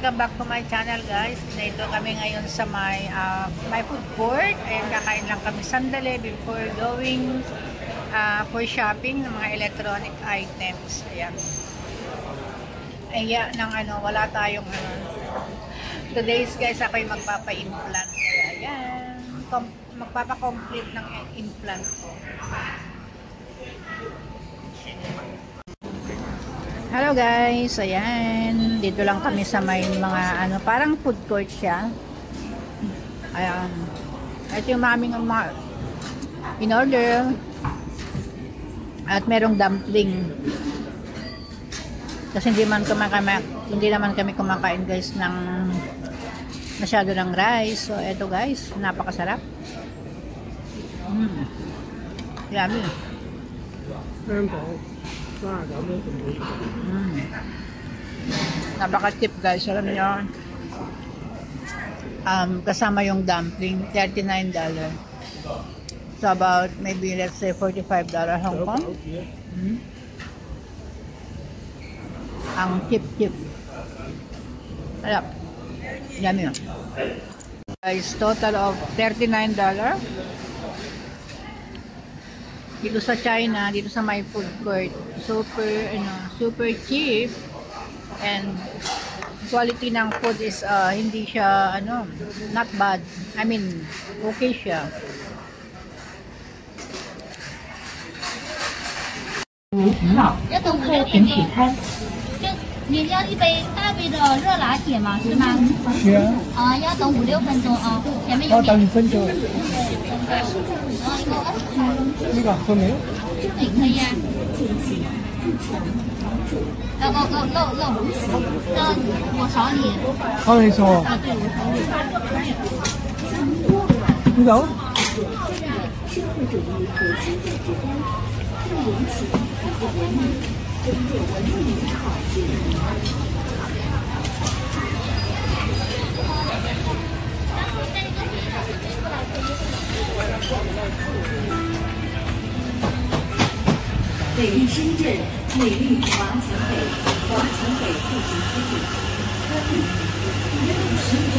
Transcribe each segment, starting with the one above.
welcome back to my channel guys. Dito kami ngayon sa my food court. Ayan, kakain lang kami sandali before going for shopping ng mga electronic items. Ayan. Ayan, wala tayong Today's guys, ako'y magpapa-implant. Kaya ayan, magpapa-complete ng implant ko. Hello guys, ayan, dito lang kami sa may mga parang food court siya. Ayan, ito yung aming in order. At merong dumpling. Kasi hindi naman kami kumakain guys ng masyado ng rice. So eto guys, napakasarap. Yummy. Napaka-tip guys, alam nyo, kasama yung dumpling, $39. So about maybe let's say $45 Hong Kong. Ang tip alap, yummy guys. Total of $39 dito sa China, dito sa my food court. Super cheap, and quality ng food is hindi siya not bad. I mean, okay siya.你要一杯大杯的热拿铁吗？是吗？是啊。要等5-6分钟啊。前面有。等1分钟。那个喝没有？可以啊。漏，我扫你。扫你扫。啊，对，我扫你。你走。美丽深圳，美丽华强北步行街景。深圳，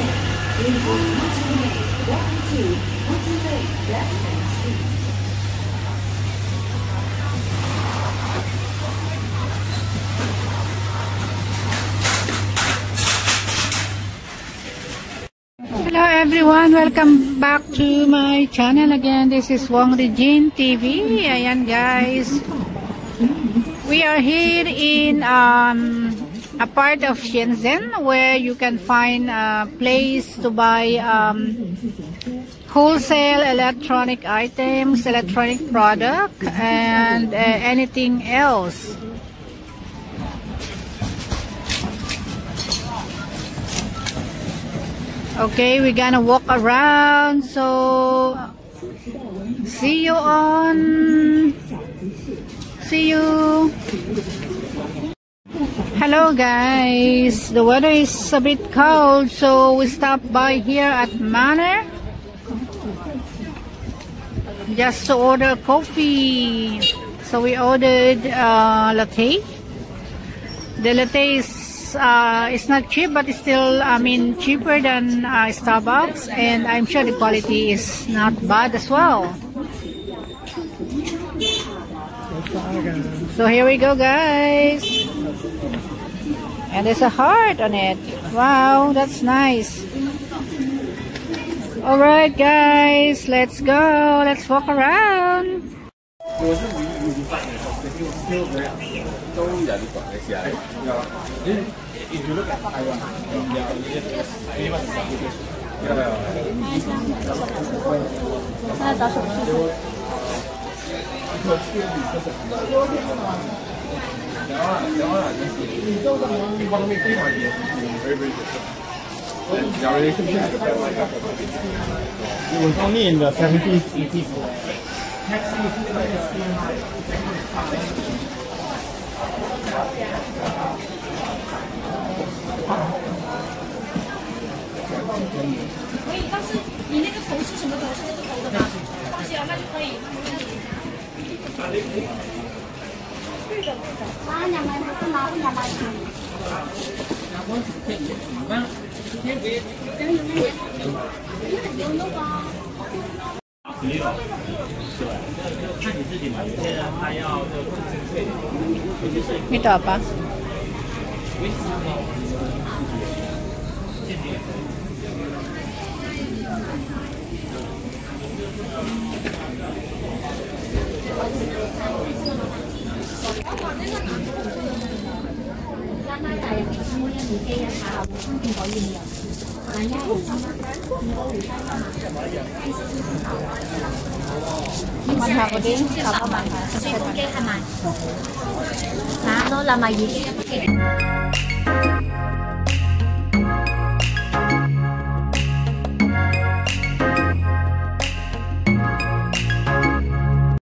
美丽华强北 ，Welcome to Waterway Restaurant Street。Hello everyone, welcome back to my channel again. This is Wong Regine TV. Ayan guys, we are here in a part of Shenzhen where you can find a place to buy wholesale electronic items, electronic product, and anything else. Okay, we're gonna walk around, so see you. Hello guys, the weather is a bit cold, so we stopped by here at Manor just to order coffee. So we ordered latte. The latte is not cheap, but it's still, cheaper than Starbucks, and I'm sure the quality is not bad as well. So here we go guys, and there's a heart on it. Wow, that's nice. Alright guys, let's go, let's walk around. If you look at Taiwan, it was only in the 70s, 80s.可以，但是你那个头是什么头？是那个头的吗？放心，那就可以。对的。妈，2枚不是吗？2枚。Ito apa? Manhã ko din. Apa manhã? Suy cũng kê hai màn. Nó là mày gì?